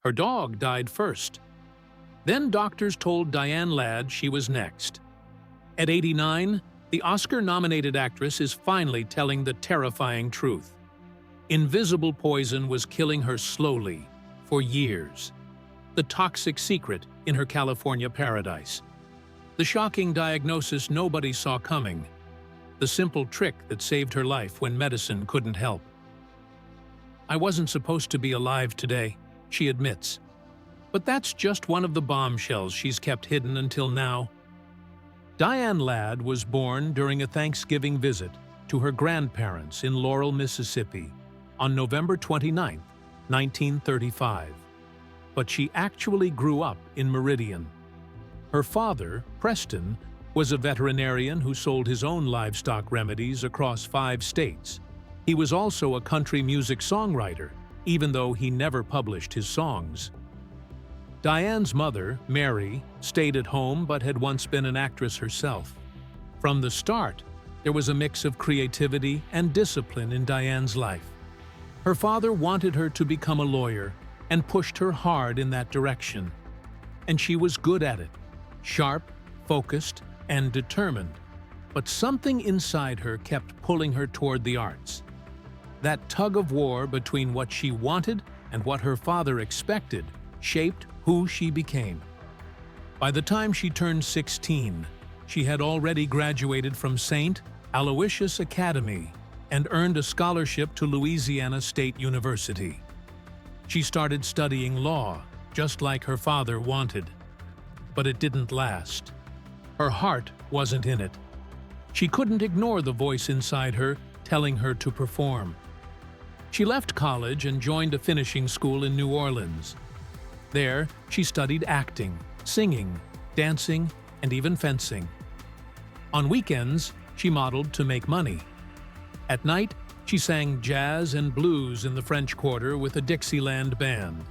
Her dog died first. Then doctors told Diane Ladd she was next. At 89, the Oscar-nominated actress is finally telling the terrifying truth. Invisible poison was killing her slowly, for years. The toxic secret in her California paradise. The shocking diagnosis nobody saw coming. The simple trick that saved her life when medicine couldn't help. "I wasn't supposed to be alive today," she admits. But that's just one of the bombshells she's kept hidden until now. Diane Ladd was born during a Thanksgiving visit to her grandparents in Laurel, Mississippi, on November 29, 1935. But she actually grew up in Meridian. Her father, Preston, was a veterinarian who sold his own livestock remedies across 5 states. He was also a country music songwriter, even though he never published his songs. Diane's mother, Mary, stayed at home but had once been an actress herself. From the start, there was a mix of creativity and discipline in Diane's life. Her father wanted her to become a lawyer and pushed her hard in that direction. And she was good at it, sharp, focused, and determined. But something inside her kept pulling her toward the arts. That tug of war between what she wanted and what her father expected shaped who she became. By the time she turned 16, she had already graduated from St. Aloysius Academy and earned a scholarship to Louisiana State University. She started studying law, just like her father wanted. But it didn't last. Her heart wasn't in it. She couldn't ignore the voice inside her telling her to perform. She left college and joined a finishing school in New Orleans. There, she studied acting, singing, dancing, and even fencing. On weekends, she modeled to make money. At night, she sang jazz and blues in the French Quarter with a Dixieland band.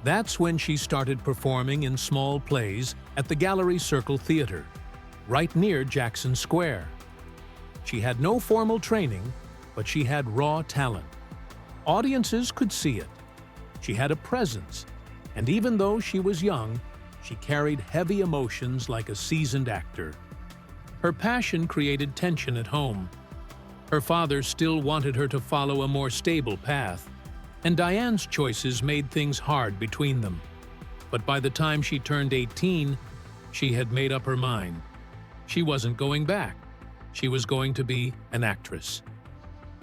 That's when she started performing in small plays at the Gallery Circle Theater, right near Jackson Square. She had no formal training, but she had raw talent. Audiences could see it. She had a presence, and even though she was young, she carried heavy emotions like a seasoned actor. Her passion created tension at home. Her father still wanted her to follow a more stable path, and Diane's choices made things hard between them. But by the time she turned 18, she had made up her mind. She wasn't going back. She was going to be an actress.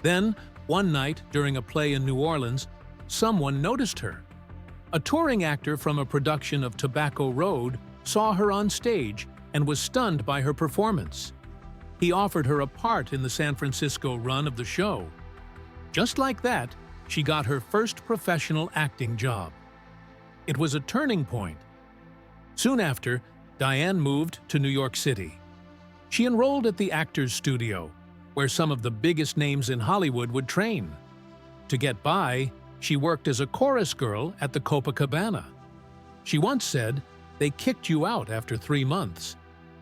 Then, one night during a play in New Orleans, someone noticed her. A touring actor from a production of Tobacco Road saw her on stage and was stunned by her performance. He offered her a part in the San Francisco run of the show. Just like that, she got her first professional acting job. It was a turning point. Soon after, Diane moved to New York City. She enrolled at the Actors Studio, where some of the biggest names in Hollywood would train. To get by, she worked as a chorus girl at the Copacabana. She once said, "They kicked you out after 3 months."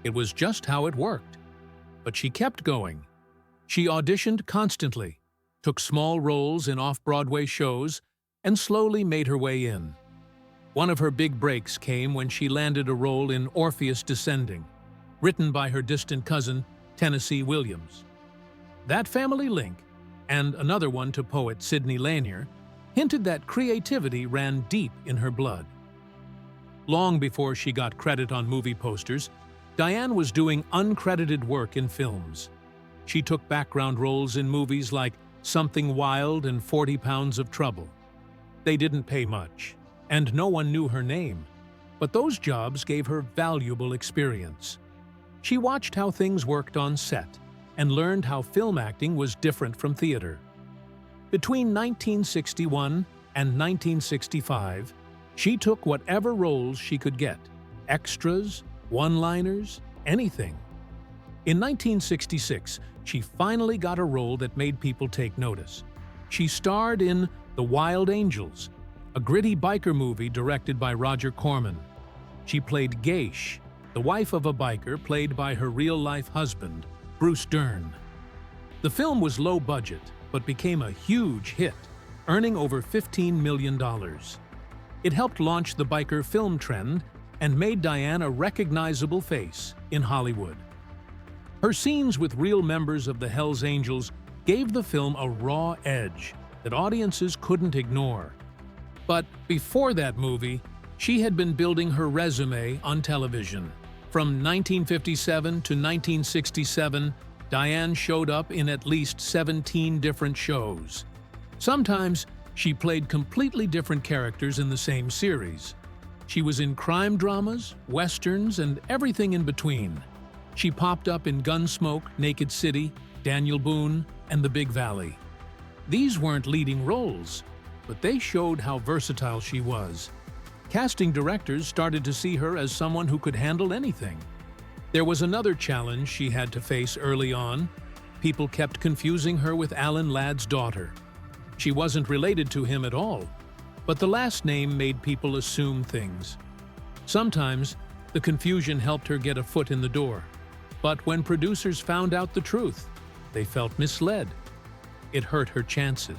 It was just how it worked. But she kept going. She auditioned constantly, took small roles in off-Broadway shows, and slowly made her way in. One of her big breaks came when she landed a role in Orpheus Descending, written by her distant cousin, Tennessee Williams. That family link, and another one to poet Sidney Lanier, hinted that creativity ran deep in her blood. Long before she got credit on movie posters, Diane was doing uncredited work in films. She took background roles in movies like Something Wild and 40 Pounds of Trouble. They didn't pay much, and no one knew her name, but those jobs gave her valuable experience. She watched how things worked on set and learned how film acting was different from theater. Between 1961 and 1965, she took whatever roles she could get, extras, one-liners, anything. In 1966, she finally got a role that made people take notice. She starred in The Wild Angels, a gritty biker movie directed by Roger Corman. She played Gaish, the wife of a biker played by her real-life husband, Bruce Dern. The film was low budget, but became a huge hit, earning over $15 million. It helped launch the biker film trend and made Diane a recognizable face in Hollywood. Her scenes with real members of the Hells Angels gave the film a raw edge that audiences couldn't ignore. But before that movie, she had been building her resume on television. From 1957 to 1967, Diane showed up in at least 17 different shows. Sometimes, she played completely different characters in the same series. She was in crime dramas, westerns, and everything in between. She popped up in Gunsmoke, Naked City, Daniel Boone, and The Big Valley. These weren't leading roles, but they showed how versatile she was. Casting directors started to see her as someone who could handle anything. There was another challenge she had to face early on. People kept confusing her with Alan Ladd's daughter. She wasn't related to him at all, but the last name made people assume things. Sometimes, the confusion helped her get a foot in the door. But when producers found out the truth, they felt misled. It hurt her chances.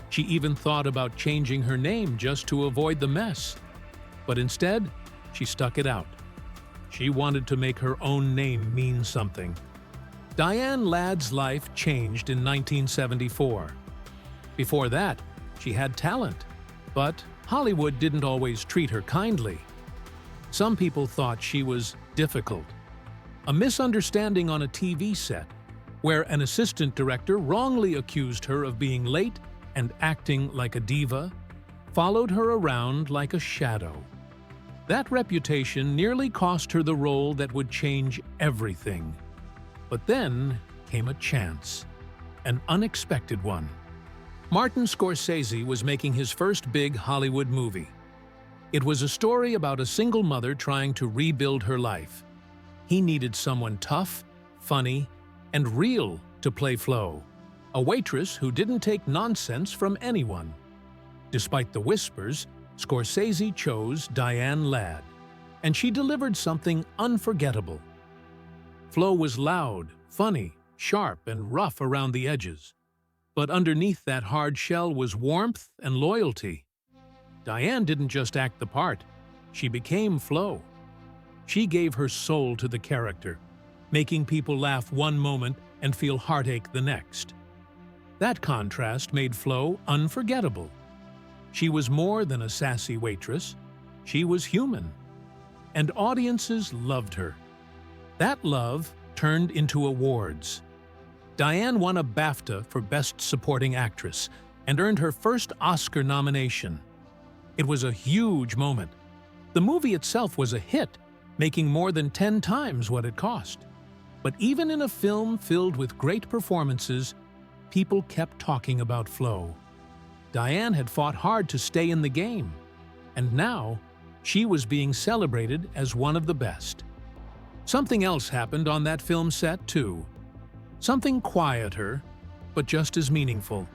She even thought about changing her name just to avoid the mess. But instead, she stuck it out. She wanted to make her own name mean something. Diane Ladd's life changed in 1974. Before that, she had talent, but Hollywood didn't always treat her kindly. Some people thought she was difficult. A misunderstanding on a TV set, where an assistant director wrongly accused her of being late and acting like a diva, followed her around like a shadow. That reputation nearly cost her the role that would change everything. But then came a chance, an unexpected one. Martin Scorsese was making his first big Hollywood movie. It was a story about a single mother trying to rebuild her life. He needed someone tough, funny, and real to play Flo, a waitress who didn't take nonsense from anyone. Despite the whispers, Scorsese chose Diane Ladd, and she delivered something unforgettable. Flo was loud, funny, sharp, and rough around the edges. But underneath that hard shell was warmth and loyalty. Diane didn't just act the part, she became Flo. She gave her soul to the character, making people laugh one moment and feel heartache the next. That contrast made Flo unforgettable. She was more than a sassy waitress, she was human. And audiences loved her. That love turned into awards. Diane won a BAFTA for Best Supporting Actress and earned her first Oscar nomination. It was a huge moment. The movie itself was a hit, making more than 10 times what it cost. But even in a film filled with great performances, people kept talking about Flo. Diane had fought hard to stay in the game, and now she was being celebrated as one of the best. Something else happened on that film set, too. Something quieter, but just as meaningful.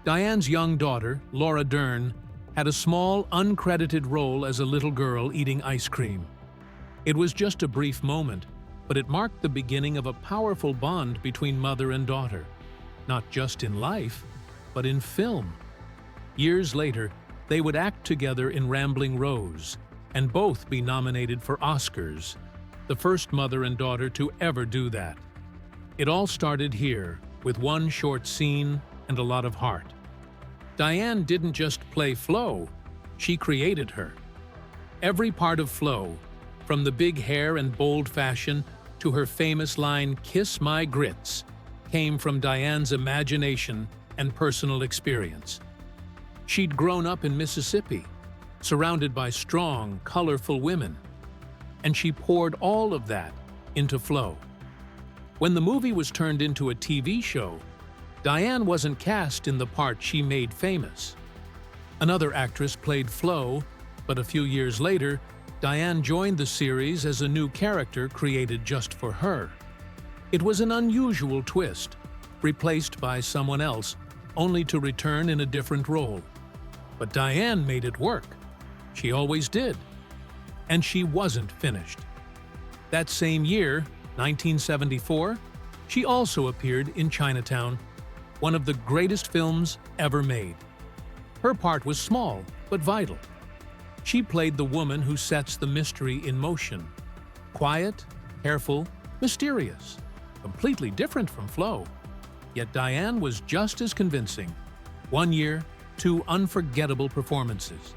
Diane's young daughter, Laura Dern, had a small, uncredited role as a little girl eating ice cream. It was just a brief moment, but it marked the beginning of a powerful bond between mother and daughter, not just in life, but in film. Years later, they would act together in Rambling Rose, and both be nominated for Oscars, the first mother and daughter to ever do that. It all started here, with one short scene and a lot of heart. Diane didn't just play Flo, she created her. Every part of Flo, from the big hair and bold fashion to her famous line, "Kiss my grits," came from Diane's imagination and personal experience. She'd grown up in Mississippi, surrounded by strong, colorful women, and she poured all of that into Flo. When the movie was turned into a TV show, Diane wasn't cast in the part she made famous. Another actress played Flo, but a few years later, Diane joined the series as a new character created just for her. It was an unusual twist, replaced by someone else, only to return in a different role. But Diane made it work. She always did. And she wasn't finished. That same year, 1974, she also appeared in Chinatown, one of the greatest films ever made. Her part was small but vital. She played the woman who sets the mystery in motion. Quiet, careful, mysterious, completely different from Flo. Yet Diane was just as convincing. 1 year, 2 unforgettable performances.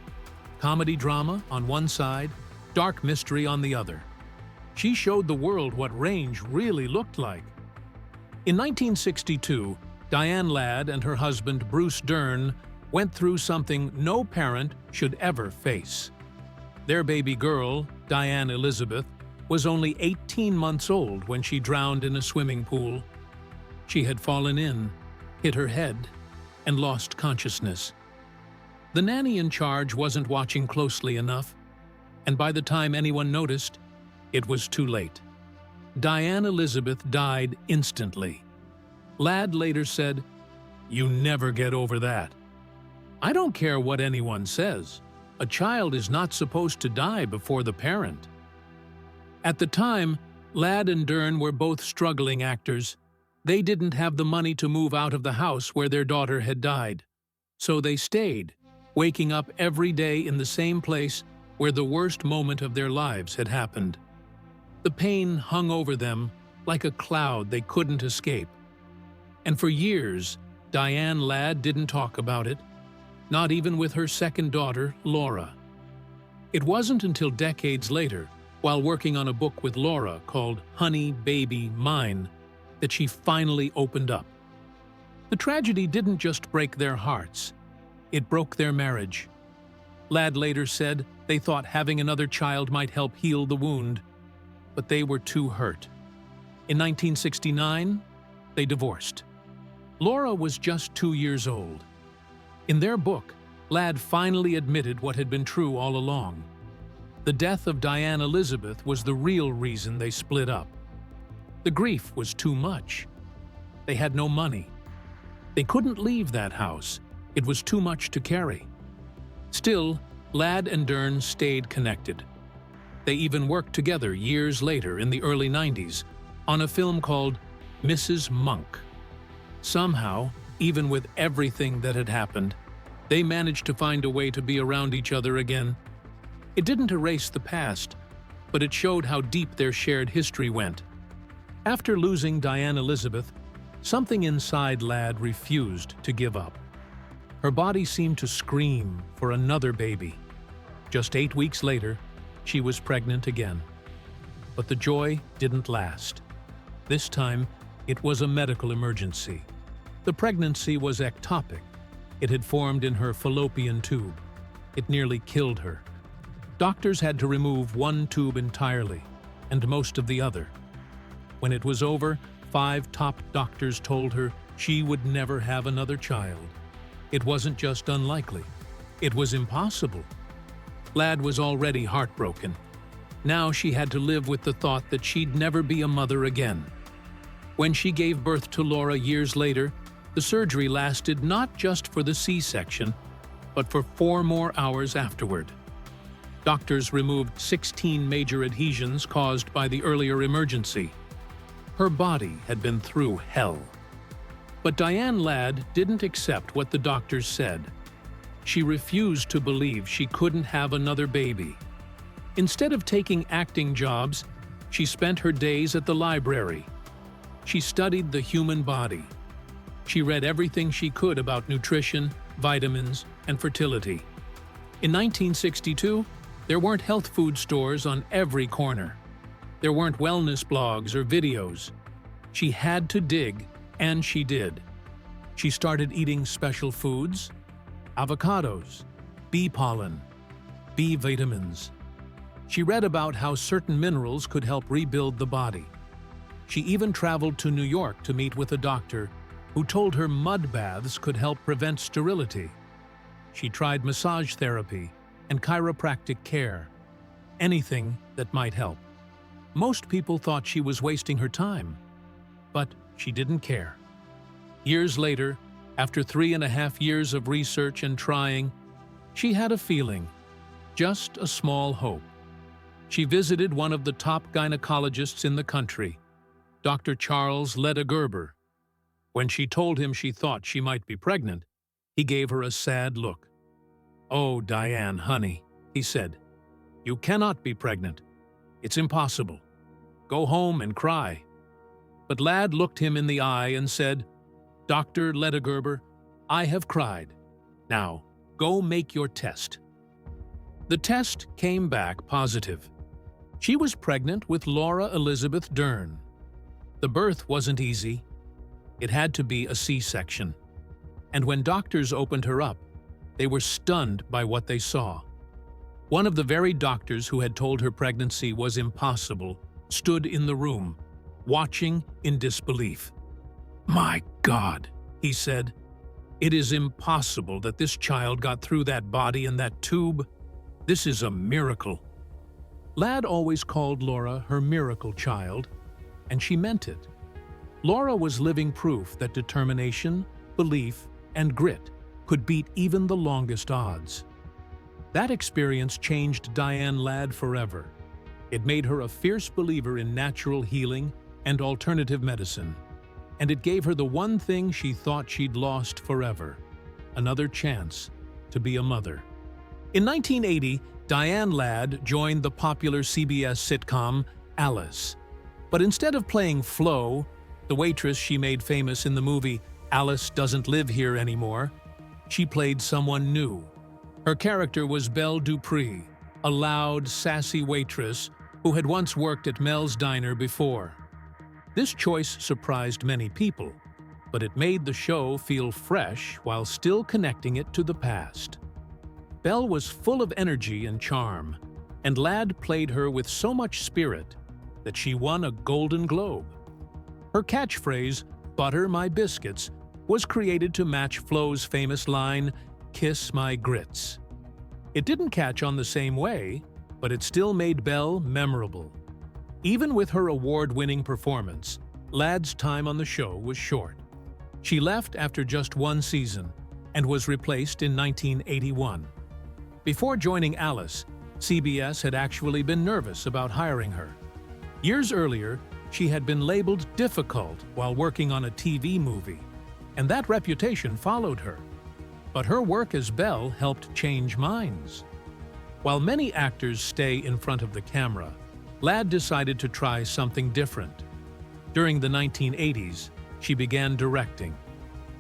Comedy drama on one side, dark mystery on the other. She showed the world what range really looked like. In 1962, Diane Ladd and her husband Bruce Dern went through something no parent should ever face. Their baby girl, Diane Elizabeth, was only 18 months old when she drowned in a swimming pool. She had fallen in, hit her head, and lost consciousness. The nanny in charge wasn't watching closely enough, and by the time anyone noticed, it was too late. Diane Elizabeth died instantly. Ladd later said, "You never get over that. I don't care what anyone says. A child is not supposed to die before the parent." At the time, Ladd and Dern were both struggling actors. They didn't have the money to move out of the house where their daughter had died. So they stayed, waking up every day in the same place where the worst moment of their lives had happened. The pain hung over them like a cloud they couldn't escape. And for years, Diane Ladd didn't talk about it, not even with her second daughter, Laura. It wasn't until decades later, while working on a book with Laura called Honey, Baby, Mine, that she finally opened up. The tragedy didn't just break their hearts, it broke their marriage. Ladd later said they thought having another child might help heal the wound, but they were too hurt. In 1969, they divorced. Laura was just 2 years old. In their book, Ladd finally admitted what had been true all along. The death of Diane Elizabeth was the real reason they split up. The grief was too much. They had no money. They couldn't leave that house. It was too much to carry. Still, Ladd and Dern stayed connected. They even worked together years later in the early 90s on a film called Mrs. Monk. Somehow, even with everything that had happened, they managed to find a way to be around each other again. It didn't erase the past, but it showed how deep their shared history went. After losing Diane Elizabeth, something inside Ladd refused to give up. Her body seemed to scream for another baby. Just 8 weeks later, she was pregnant again. But the joy didn't last. This time, it was a medical emergency. The pregnancy was ectopic. It had formed in her fallopian tube. It nearly killed her. Doctors had to remove one tube entirely, and most of the other. When it was over, 5 top doctors told her she would never have another child. It wasn't just unlikely. It was impossible. Ladd was already heartbroken. Now she had to live with the thought that she'd never be a mother again. When she gave birth to Laura years later, the surgery lasted not just for the C-section, but for 4 more hours afterward. Doctors removed 16 major adhesions caused by the earlier emergency. Her body had been through hell. But Diane Ladd didn't accept what the doctors said. She refused to believe she couldn't have another baby. Instead of taking acting jobs, she spent her days at the library. She studied the human body. She read everything she could about nutrition, vitamins, and fertility. In 1962, there weren't health food stores on every corner. There weren't wellness blogs or videos. She had to dig, and she did. She started eating special foods, avocados, bee pollen, B vitamins. She read about how certain minerals could help rebuild the body. She even traveled to New York to meet with a doctor who told her mud baths could help prevent sterility. She tried massage therapy and chiropractic care, anything that might help. Most people thought she was wasting her time, but she didn't care. Years later, after 3.5 years of research and trying, she had a feeling, just a small hope. She visited one of the top gynecologists in the country, Dr. Charles Leda Gerber. When she told him she thought she might be pregnant, he gave her a sad look. "Oh, Diane, honey, he said. "You cannot be pregnant. It's impossible. Go home and cry." But Ladd looked him in the eye and said, "Dr. Ledergerber, I have cried. Now, go make your test." The test came back positive. She was pregnant with Laura Elizabeth Dern. The birth wasn't easy. It had to be a C-section. And when doctors opened her up, they were stunned by what they saw. One of the very doctors who had told her pregnancy was impossible stood in the room, watching in disbelief. "My God," he said, "it is impossible that this child got through that body and that tube. This is a miracle." Ladd always called Laura her miracle child, and she meant it. Laura was living proof that determination, belief, and grit could beat even the longest odds. That experience changed Diane Ladd forever. It made her a fierce believer in natural healing and alternative medicine, and it gave her the one thing she thought she'd lost forever: another chance to be a mother. In 1980, Diane Ladd joined the popular CBS sitcom Alice. But instead of playing Flo, the waitress she made famous in the movie Alice Doesn't Live Here Anymore, she played someone new. Her character was Belle Dupree, a loud, sassy waitress who had once worked at Mel's Diner before. This choice surprised many people, but it made the show feel fresh while still connecting it to the past. Belle was full of energy and charm, and Ladd played her with so much spirit that she won a Golden Globe. Her catchphrase, "Butter my biscuits," was created to match Flo's famous line, "Kiss my grits." It didn't catch on the same way, but it still made Belle memorable. Even with her award-winning performance, Ladd's time on the show was short. She left after just one season and was replaced in 1981. Before joining Alice, CBS had actually been nervous about hiring her. Years earlier, she had been labeled difficult while working on a TV movie, and that reputation followed her. But her work as Belle helped change minds. While many actors stay in front of the camera, Ladd decided to try something different. During the 1980s, she began directing.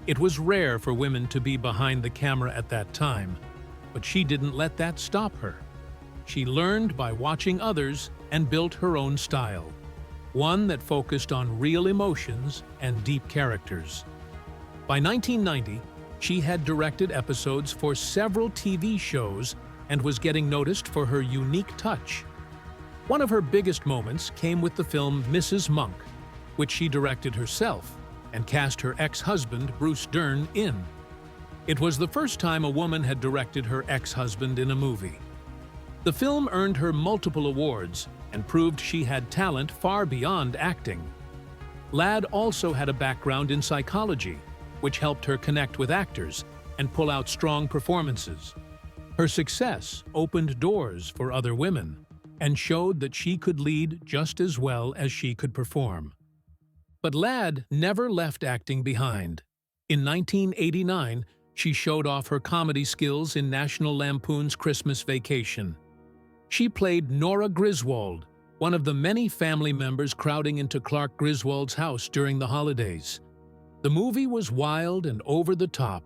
It was rare for women to be behind the camera at that time, but she didn't let that stop her. She learned by watching others and built her own style, one that focused on real emotions and deep characters. By 1990, she had directed episodes for several TV shows and was getting noticed for her unique touch. One of her biggest moments came with the film Mrs. Monk, which she directed herself and cast her ex-husband Bruce Dern in. It was the first time a woman had directed her ex-husband in a movie. The film earned her multiple awards and proved she had talent far beyond acting. Ladd also had a background in psychology, which helped her connect with actors and pull out strong performances. Her success opened doors for other women and showed that she could lead just as well as she could perform. But Ladd never left acting behind. In 1989, she showed off her comedy skills in National Lampoon's Christmas Vacation. She played Nora Griswold, one of the many family members crowding into Clark Griswold's house during the holidays. The movie was wild and over the top,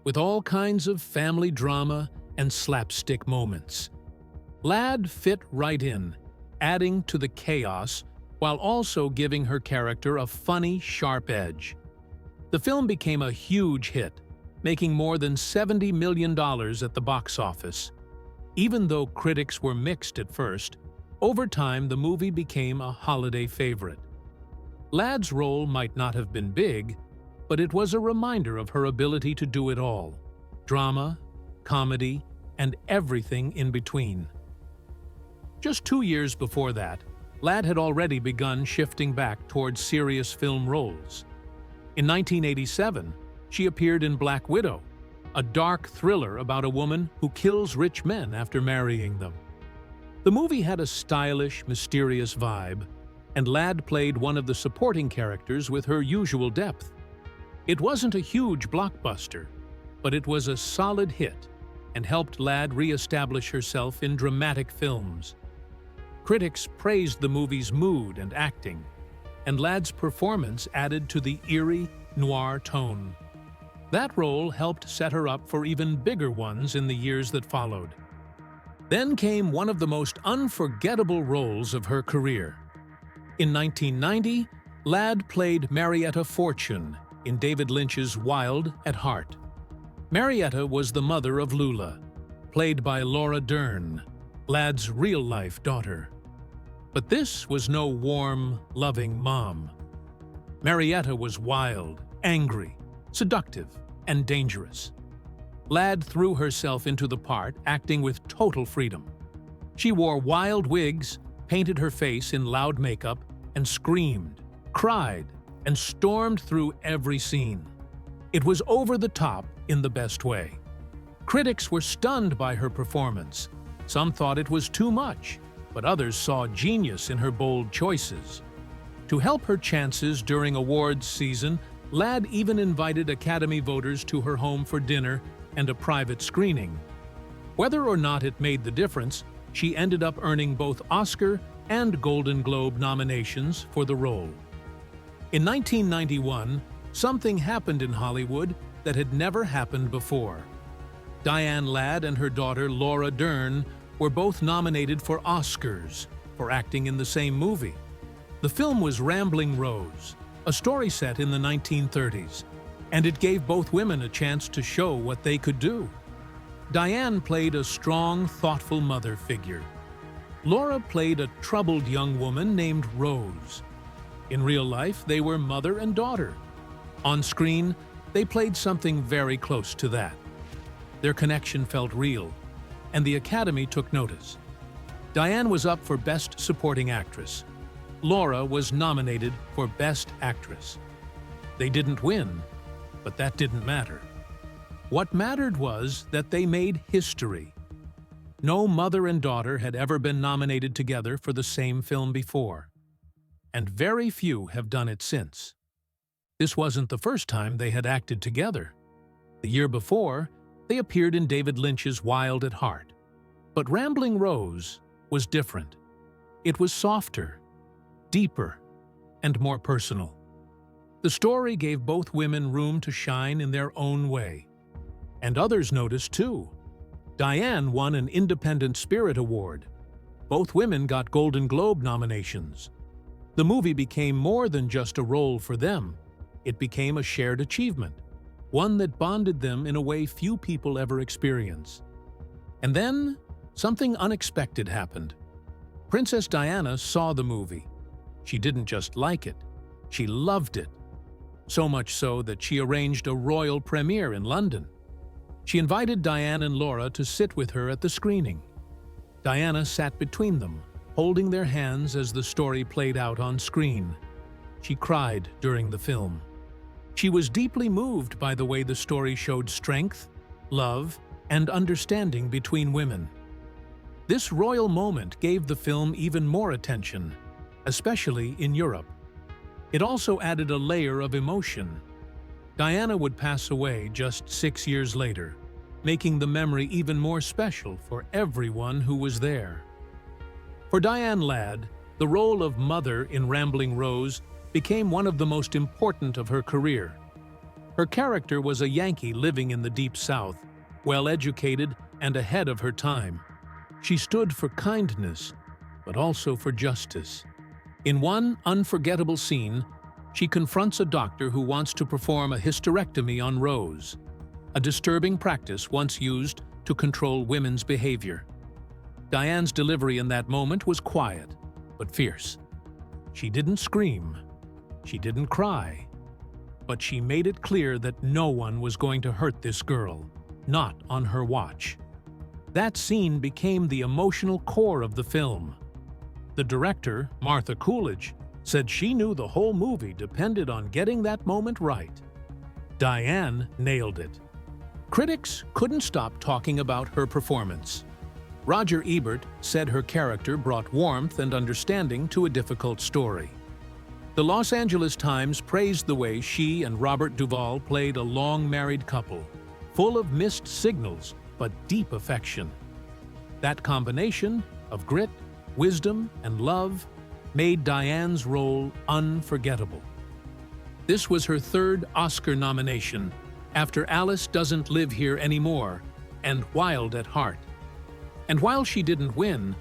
with all kinds of family drama and slapstick moments. Ladd fit right in, adding to the chaos while also giving her character a funny, sharp edge. The film became a huge hit, making more than $70 million at the box office. Even though critics were mixed at first, over time the movie became a holiday favorite. Ladd's role might not have been big, but it was a reminder of her ability to do it all: drama, comedy, and everything in between. Just 2 years before that, Ladd had already begun shifting back towards serious film roles. In 1987, she appeared in Black Widow, a dark thriller about a woman who kills rich men after marrying them. The movie had a stylish, mysterious vibe, and Ladd played one of the supporting characters with her usual depth. It wasn't a huge blockbuster, but it was a solid hit, and helped Ladd re-establish herself in dramatic films. Critics praised the movie's mood and acting, and Ladd's performance added to the eerie, noir tone. That role helped set her up for even bigger ones in the years that followed. Then came one of the most unforgettable roles of her career. In 1990, Ladd played Marietta Fortune in David Lynch's Wild at Heart. Marietta was the mother of Lula, played by Laura Dern, Ladd's real-life daughter. But this was no warm, loving mom. Marietta was wild, angry, seductive, and dangerous. Ladd threw herself into the part, acting with total freedom. She wore wild wigs, painted her face in loud makeup, and screamed, cried, and stormed through every scene. It was over the top in the best way. Critics were stunned by her performance. Some thought it was too much, but others saw genius in her bold choices. To help her chances during awards season, Ladd even invited Academy voters to her home for dinner and a private screening. Whether or not it made the difference, she ended up earning both Oscar and Golden Globe nominations for the role. In 1991, something happened in Hollywood that had never happened before. Diane Ladd and her daughter Laura Dern were both nominated for Oscars for acting in the same movie. The film was Rambling Rose, a story set in the 1930s, and it gave both women a chance to show what they could do. Diane played a strong, thoughtful mother figure. Laura played a troubled young woman named Rose. In real life, they were mother and daughter. On screen, they played something very close to that. Their connection felt real, and the Academy took notice. Diane was up for Best Supporting Actress. Laura was nominated for Best Actress. They didn't win, but that didn't matter. What mattered was that they made history. No mother and daughter had ever been nominated together for the same film before, and very few have done it since. This wasn't the first time they had acted together. The year before, they appeared in David Lynch's Wild at Heart. But Rambling Rose was different. It was softer, deeper, and more personal. The story gave both women room to shine in their own way. And others noticed too. Diane won an Independent Spirit Award. Both women got Golden Globe nominations. The movie became more than just a role for them. It became a shared achievement, one that bonded them in a way few people ever experience. And then, something unexpected happened. Princess Diana saw the movie. She didn't just like it, she loved it. So much so that she arranged a royal premiere in London. She invited Diane and Laura to sit with her at the screening. Diana sat between them, holding their hands as the story played out on screen. She cried during the film. She was deeply moved by the way the story showed strength, love, and understanding between women. This royal moment gave the film even more attention, especially in Europe. It also added a layer of emotion. Diana would pass away just 6 years later, making the memory even more special for everyone who was there. For Diane Ladd, the role of mother in Rambling Rose became one of the most important of her career. Her character was a Yankee living in the Deep South, well-educated and ahead of her time. She stood for kindness, but also for justice. In one unforgettable scene, she confronts a doctor who wants to perform a hysterectomy on Rose, a disturbing practice once used to control women's behavior. Diane's delivery in that moment was quiet, but fierce. She didn't scream, she didn't cry, but she made it clear that no one was going to hurt this girl, not on her watch. That scene became the emotional core of the film. The director, Martha Coolidge, said she knew the whole movie depended on getting that moment right. Diane nailed it. Critics couldn't stop talking about her performance. Roger Ebert said her character brought warmth and understanding to a difficult story. The Los Angeles Times praised the way she and Robert Duvall played a long-married couple, full of missed signals but deep affection. That combination of grit, wisdom, and love made Diane's role unforgettable. This was her third Oscar nomination, after Alice Doesn't Live Here Anymore and Wild at Heart. And while she didn't win,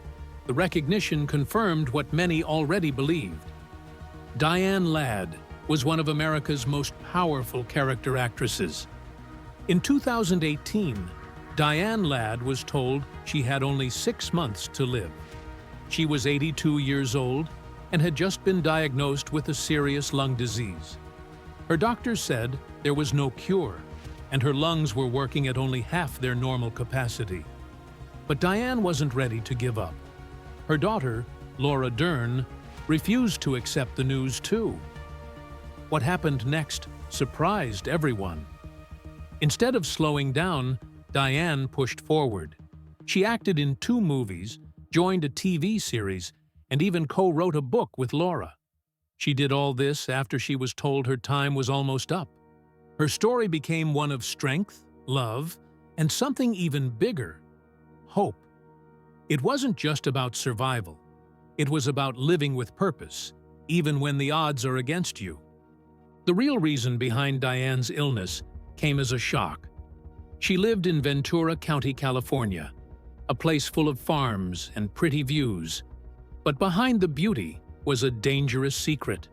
the recognition confirmed what many already believed. Diane Ladd was one of America's most powerful character actresses. In 2018, Diane Ladd was told she had only 6 months to live. She was 82 years old and had just been diagnosed with a serious lung disease. Her doctors said there was no cure, and her lungs were working at only half their normal capacity. But Diane wasn't ready to give up. Her daughter, Laura Dern, refused to accept the news too. What happened next surprised everyone. Instead of slowing down, Diane pushed forward. She acted in 2 movies, joined a TV series, and even co-wrote a book with Laura. She did all this after she was told her time was almost up. Her story became one of strength, love, and something even bigger: hope. It wasn't just about survival. It was about living with purpose, even when the odds are against you. The real reason behind Diane's illness came as a shock. She lived in Ventura County, California, a place full of farms and pretty views. But behind the beauty was a dangerous secret.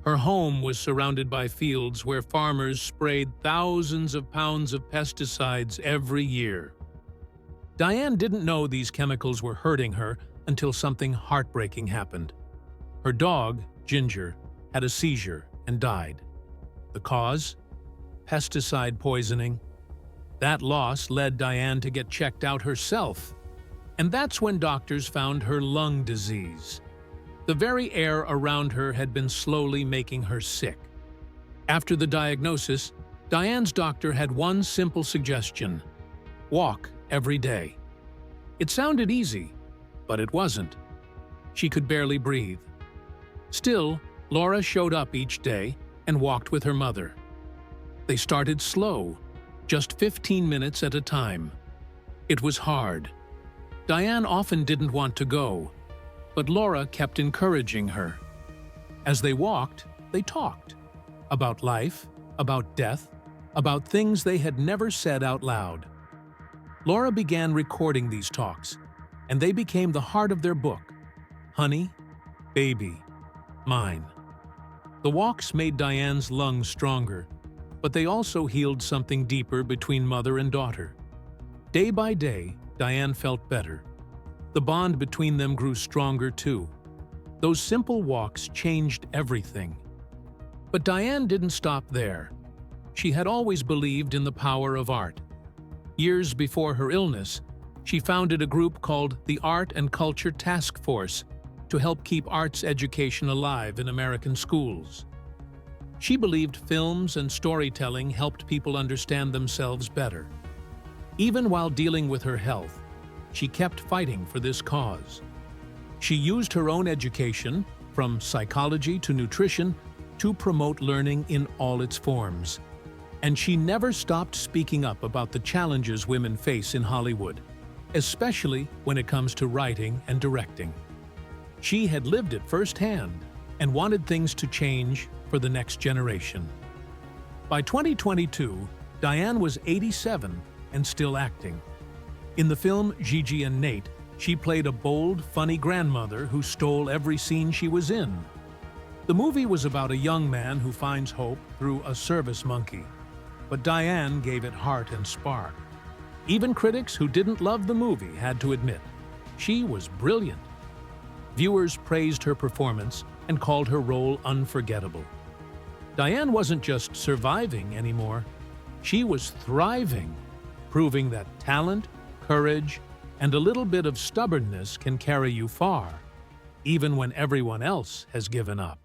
Her home was surrounded by fields where farmers sprayed thousands of pounds of pesticides every year. Diane didn't know these chemicals were hurting her until something heartbreaking happened. Her dog, Ginger, had a seizure and died. The cause? Pesticide poisoning. That loss led Diane to get checked out herself. And that's when doctors found her lung disease. The very air around her had been slowly making her sick. After the diagnosis, Diane's doctor had one simple suggestion: walk every day. It sounded easy, but it wasn't. She could barely breathe. Still, Laura showed up each day and walked with her mother. They started slow, just 15 minutes at a time. It was hard. Diane often didn't want to go, but Laura kept encouraging her. As they walked, they talked about life, about death, about things they had never said out loud. Laura began recording these talks, and they became the heart of their book, Honey, Baby, Mine. The walks made Diane's lungs stronger, but they also healed something deeper between mother and daughter. Day by day, Diane felt better. The bond between them grew stronger too. Those simple walks changed everything. But Diane didn't stop there. She had always believed in the power of art. Years before her illness, she founded a group called the Art and Culture Task Force to help keep arts education alive in American schools. She believed films and storytelling helped people understand themselves better. Even while dealing with her health, she kept fighting for this cause. She used her own education, from psychology to nutrition, to promote learning in all its forms. And she never stopped speaking up about the challenges women face in Hollywood, especially when it comes to writing and directing. She had lived it firsthand and wanted things to change for the next generation. By 2022, Diane was 87 and still acting. In the film Gigi and Nate, she played a bold, funny grandmother who stole every scene she was in. The movie was about a young man who finds hope through a service monkey, but Diane gave it heart and spark. Even critics who didn't love the movie had to admit, she was brilliant. Viewers praised her performance and called her role unforgettable. Diane wasn't just surviving anymore, she was thriving, proving that talent, courage, and a little bit of stubbornness can carry you far, even when everyone else has given up.